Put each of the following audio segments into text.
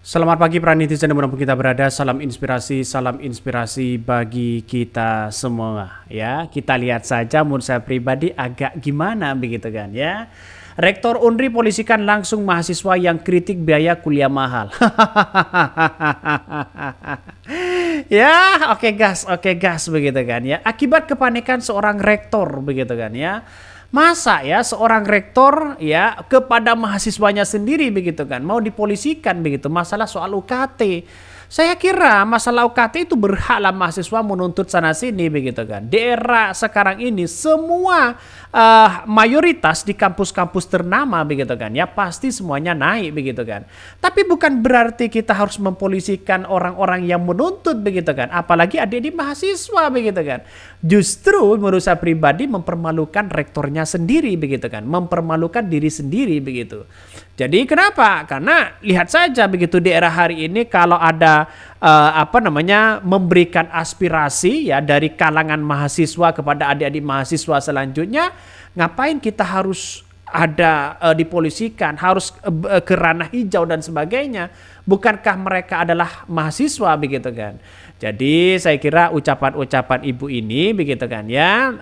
Selamat pagi para netizen dimanapun kita berada, salam inspirasi bagi kita semua ya. Kita lihat saja menurut saya pribadi agak gimana begitu kan ya. Rektor Unri polisikan langsung mahasiswa yang kritik biaya kuliah mahal. Ya, oke gas begitu kan ya. Akibat kepanikan seorang rektor begitu kan ya. Masa ya seorang rektor ya kepada mahasiswanya sendiri begitu kan mau dipolisikan begitu masalah soal UKT. Saya kira masalah UKT itu berhaklah mahasiswa menuntut sana sini begitu kan. Di era sekarang ini semua mayoritas di kampus-kampus ternama begitu kan ya pasti semuanya naik begitu kan. Tapi bukan berarti kita harus mempolisikan orang-orang yang menuntut begitu kan. Apalagi adik-adik mahasiswa begitu kan. Justru menurut saya pribadi mempermalukan rektornya sendiri begitu kan. Mempermalukan diri sendiri begitu. Jadi kenapa? Karena lihat saja begitu di era hari ini kalau ada memberikan aspirasi ya dari kalangan mahasiswa kepada adik-adik mahasiswa selanjutnya, ngapain kita harus ada dipolisikan, harus ke ranah hijau dan sebagainya? Bukankah mereka adalah mahasiswa begitu kan? Jadi saya kira ucapan-ucapan ibu ini begitu kan ya,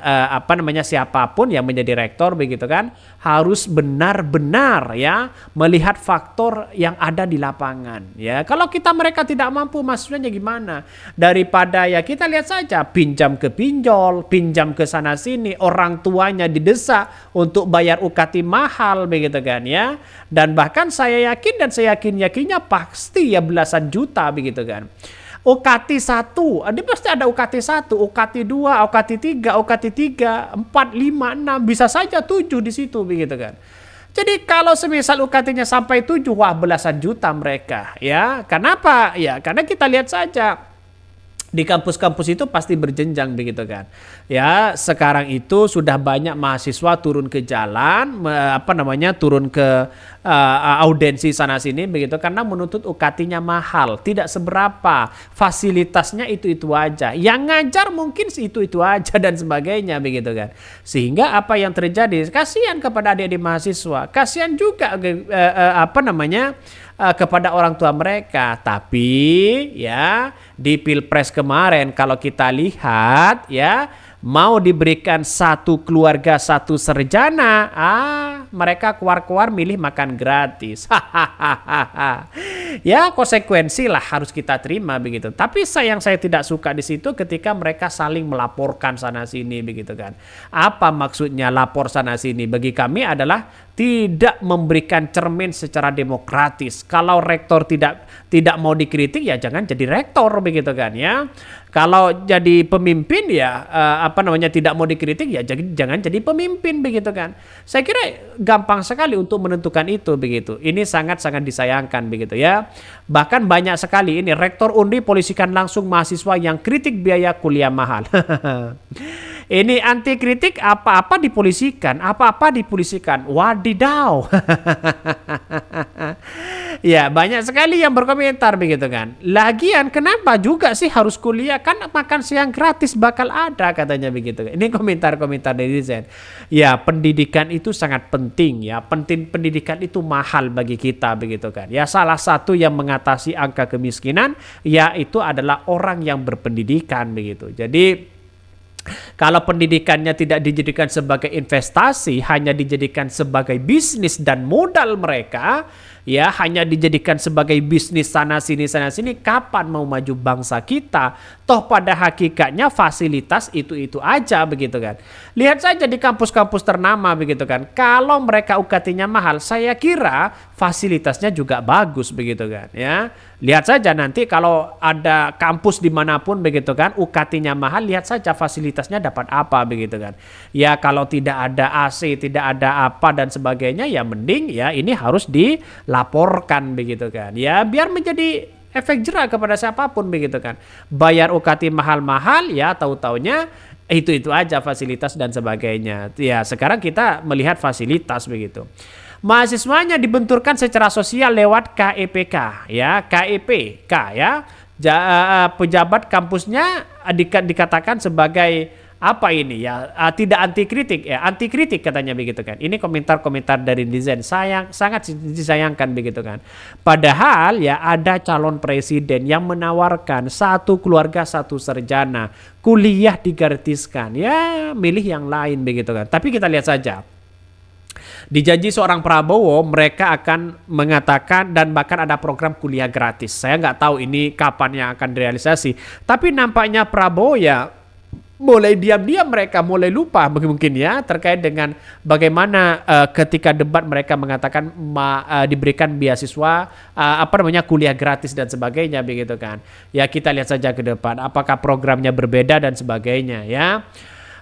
siapapun yang menjadi rektor begitu kan harus benar-benar ya melihat faktor yang ada di lapangan ya. Kalau mereka tidak mampu mahasiswanya gimana? Daripada ya kita lihat saja pinjam ke pinjol, pinjam ke sana sini, orang tuanya didesak untuk bayar UKT mahal begitu kan ya. Dan bahkan saya yakin dan saya yakinnya pasti ya belasan juta begitu kan. UKT 1, dia pasti ada UKT 1, UKT 2, UKT 3, UKT 3, 4, 5, 6, bisa saja 7 di situ begitu kan. Jadi kalau semisal UKT-nya sampai 7, wah belasan juta mereka ya. Kenapa? Ya karena kita lihat saja di kampus-kampus itu pasti berjenjang begitu kan. Ya, sekarang itu sudah banyak mahasiswa turun ke jalan, turun ke audensi sana sini begitu karena menuntut UKT-nya mahal, tidak seberapa, fasilitasnya itu-itu aja. Yang ngajar mungkin itu-itu aja dan sebagainya begitu kan. Sehingga apa yang terjadi? Kasihan kepada adik-adik mahasiswa, kasihan juga kepada orang tua mereka. Tapi ya di Pilpres kemarin kalau kita lihat ya mau diberikan satu keluarga satu sarjana, mereka keluar-keluar milih makan gratis. Ya konsekuensi lah harus kita terima begitu. Tapi yang saya tidak suka di situ ketika mereka saling melaporkan sana sini begitu kan. Apa maksudnya lapor sana sini? Bagi kami adalah tidak memberikan cermin secara demokratis. Kalau rektor tidak mau dikritik ya jangan jadi rektor begitu kan ya. Kalau jadi pemimpin ya tidak mau dikritik ya jangan jadi pemimpin begitu kan. Saya kira gampang sekali untuk menentukan itu begitu. Ini sangat-sangat disayangkan begitu ya. Bahkan banyak sekali ini rektor Unri polisikan langsung mahasiswa yang kritik biaya kuliah mahal. Ini anti kritik apa-apa dipolisikan, Wadidaw. Ya, banyak sekali yang berkomentar begitu kan. Lagian kenapa juga sih harus kuliah? Kan makan siang gratis bakal ada katanya begitu. Ini komentar-komentar netizen. Ya, pendidikan itu sangat penting ya. Pendidikan itu mahal bagi kita begitu kan. Ya, salah satu yang mengatasi angka kemiskinan yaitu adalah orang yang berpendidikan begitu. Jadi kalau pendidikannya tidak dijadikan sebagai investasi, hanya dijadikan sebagai bisnis dan modal mereka, ya hanya dijadikan sebagai bisnis sana sini, kapan mau maju bangsa kita? Toh pada hakikatnya fasilitas itu aja begitu kan. Lihat saja di kampus-kampus ternama begitu kan. Kalau mereka UKT-nya mahal, saya kira fasilitasnya juga bagus begitu kan ya. Lihat saja nanti kalau ada kampus dimanapun begitu kan UKT-nya mahal, lihat saja fasilitasnya dapat apa begitu kan. Ya kalau tidak ada AC, tidak ada apa dan sebagainya ya mending ya ini harus dilaporkan begitu kan. Ya biar menjadi efek jerah kepada siapapun begitu kan. Bayar UKT mahal-mahal ya tahu-taunya itu aja fasilitas dan sebagainya. Ya sekarang kita melihat fasilitas begitu. Mahasiswanya dibenturkan secara sosial lewat KEPK ya, KEPK ya. Pejabat kampusnya dikatakan sebagai apa ini ya, tidak anti kritik ya, anti kritik katanya begitu kan. Ini komentar-komentar dari netizen, sangat disayangkan begitu kan. Padahal ya ada calon presiden yang menawarkan satu keluarga satu sarjana, kuliah digratiskan, ya milih yang lain begitu kan. Tapi kita lihat saja, di janji seorang Prabowo mereka akan mengatakan dan bahkan ada program kuliah gratis. Saya nggak tahu ini kapan yang akan direalisasi. Tapi nampaknya Prabowo ya mulai diam-diam mereka mulai lupa mungkin ya terkait dengan bagaimana ketika debat mereka mengatakan diberikan beasiswa kuliah gratis dan sebagainya begitu kan. Ya kita lihat saja ke depan apakah programnya berbeda dan sebagainya ya.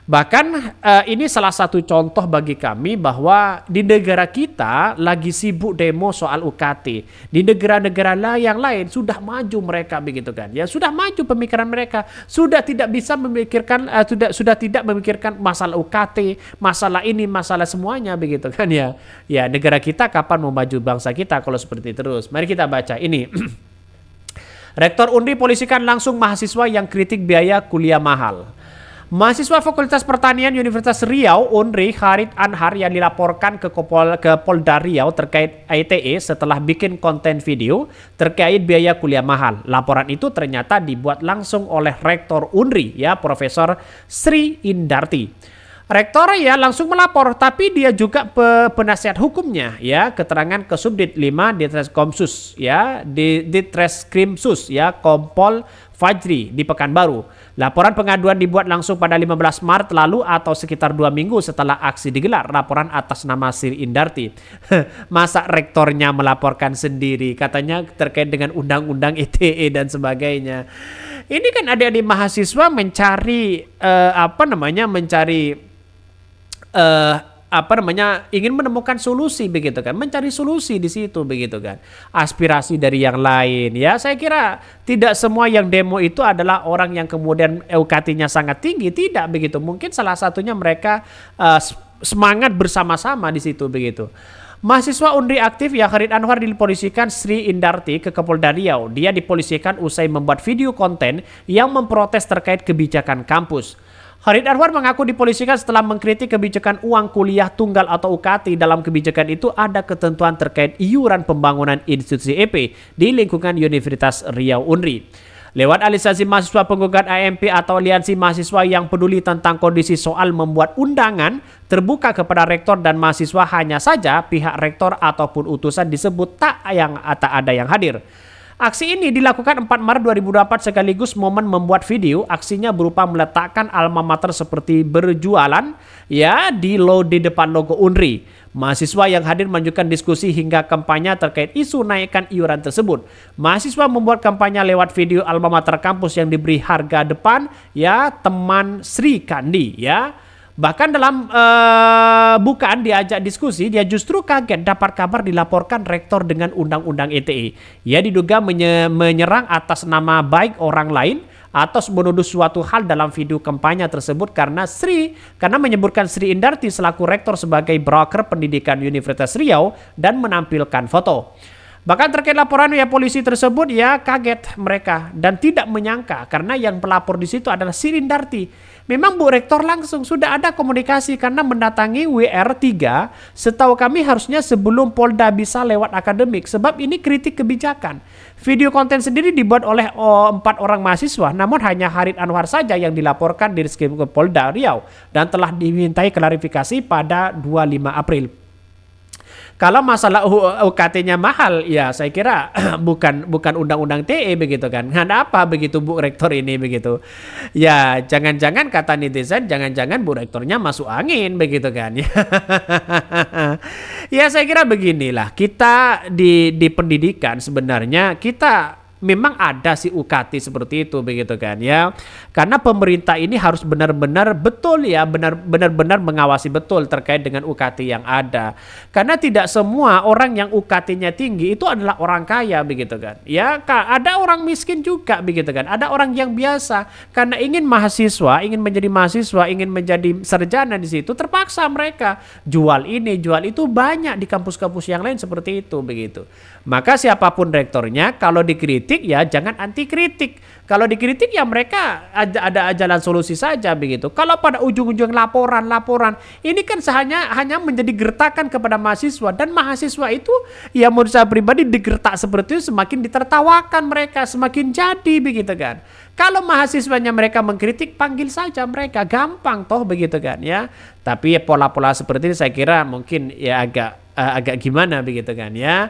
Bahkan ini salah satu contoh bagi kami bahwa di negara kita lagi sibuk demo soal UKT. Di negara-negara yang lain sudah maju mereka begitu kan. Ya sudah maju pemikiran mereka, sudah tidak bisa memikirkan sudah tidak memikirkan masalah UKT, masalah ini, masalah semuanya begitu kan ya. Ya negara kita kapan mau maju bangsa kita kalau seperti terus. Mari kita baca ini. Rektor Unri polisikan langsung mahasiswa yang kritik biaya kuliah mahal. Mahasiswa Fakultas Pertanian Universitas Riau, Unri, Kharid Anhar yang dilaporkan ke Polda Riau terkait ITE setelah bikin konten video terkait biaya kuliah mahal. Laporan itu ternyata dibuat langsung oleh Rektor Unri, ya Profesor Sri Indarti. Rektor ya langsung melapor, tapi dia juga penasihat hukumnya, ya keterangan ke Subdit 5 Ditreskrimsus, ya Ditreskrimsus, ya Kompol Fajri di Pekanbaru. Laporan pengaduan dibuat langsung pada 15 Maret lalu atau sekitar 2 minggu setelah aksi digelar. Laporan atas nama Sri Indarti. Masa rektornya melaporkan sendiri, katanya terkait dengan undang-undang ITE dan sebagainya. Ini kan adik-adik mahasiswa mencari ingin menemukan solusi begitu kan, mencari solusi di situ begitu kan, aspirasi dari yang lain ya. Saya kira tidak semua yang demo itu adalah orang yang kemudian UKT-nya sangat tinggi, tidak begitu, mungkin salah satunya mereka semangat bersama-sama di situ begitu. Mahasiswa Unri aktif ya Kharid Anwar dipolisikan Sri Indarti ke Polda Riau. Dia dipolisikan usai membuat video konten yang memprotes terkait kebijakan kampus. Kharid Anwar mengaku dipolisikan setelah mengkritik kebijakan uang kuliah tunggal atau UKT. Dalam kebijakan itu ada ketentuan terkait iuran pembangunan institusi EP di lingkungan Universitas Riau Unri. Lewat alisasi mahasiswa penggugat AMP atau aliansi mahasiswa yang peduli tentang kondisi soal membuat undangan terbuka kepada rektor dan mahasiswa, hanya saja pihak rektor ataupun utusan disebut tak ada yang hadir. Aksi ini dilakukan 4 Maret 2024 sekaligus momen membuat video. Aksinya berupa meletakkan alma mater seperti berjualan ya di depan logo Unri. Mahasiswa yang hadir menunjukkan diskusi hingga kampanye terkait isu naikkan iuran tersebut. Mahasiswa membuat kampanye lewat video alma mater kampus yang diberi harga depan ya teman Sri Kandi ya. Bahkan dalam bukaan diajak diskusi, dia justru kaget dapat kabar dilaporkan rektor dengan undang-undang ITE. Ia diduga menyerang atas nama baik orang lain atau menuduh suatu hal dalam video kampanye tersebut karena menyebutkan Sri Indarti selaku rektor sebagai broker pendidikan Universitas Riau dan menampilkan foto. Bahkan terkait laporan ya polisi tersebut ya kaget mereka dan tidak menyangka karena yang pelapor di situ adalah Sri Indarti. Memang Bu Rektor langsung sudah ada komunikasi karena mendatangi WR3. Setahu kami harusnya sebelum Polda bisa lewat akademik sebab ini kritik kebijakan. Video konten sendiri dibuat oleh 4 orang mahasiswa, namun hanya Kharid Anwar saja yang dilaporkan di Reskrim Polda Riau dan telah dimintai klarifikasi pada 25 April. Kalau masalah UKT-nya mahal, ya saya kira bukan undang-undang TE begitu kan. Ada apa begitu Bu Rektor ini begitu. Ya jangan-jangan kata netizen, jangan-jangan Bu Rektornya masuk angin begitu kan. Ya saya kira beginilah, kita di pendidikan sebenarnya kita memang ada si UKT seperti itu begitu kan ya. Karena pemerintah ini harus benar-benar betul ya, benar-benar mengawasi betul terkait dengan UKT yang ada. Karena tidak semua orang yang UKT-nya tinggi itu adalah orang kaya begitu kan. Ya, ada orang miskin juga begitu kan. Ada orang yang biasa karena ingin menjadi mahasiswa, ingin menjadi sarjana di situ, terpaksa mereka jual ini, jual itu, banyak di kampus-kampus yang lain seperti itu begitu. Maka siapapun rektornya kalau dikritik kritik ya jangan anti kritik. Kalau dikritik ya mereka ada jalan solusi saja begitu. Kalau pada ujung-ujung laporan, ini kan hanya menjadi gertakan kepada mahasiswa, dan mahasiswa itu ya menurut saya pribadi digertak seperti itu semakin ditertawakan mereka, semakin jadi begitu kan. Kalau mahasiswanya mereka mengkritik, panggil saja mereka, gampang toh begitu kan ya. Tapi ya pola-pola seperti ini saya kira mungkin ya agak gimana begitu kan ya,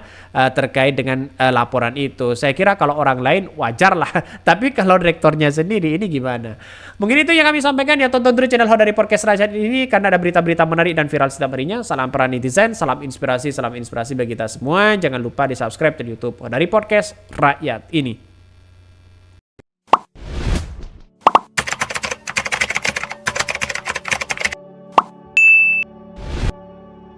terkait dengan laporan itu. Saya kira kalau orang lain wajar lah, tapi kalau rektornya sendiri ini gimana? Mungkin itu yang kami sampaikan ya. Tonton terus channel Hodari Podcast Rakyat ini karena ada berita-berita menarik dan viral setiap harinya. Salam peran netizen, salam inspirasi bagi kita semua. Jangan lupa di subscribe di YouTube Hodari Podcast Rakyat ini.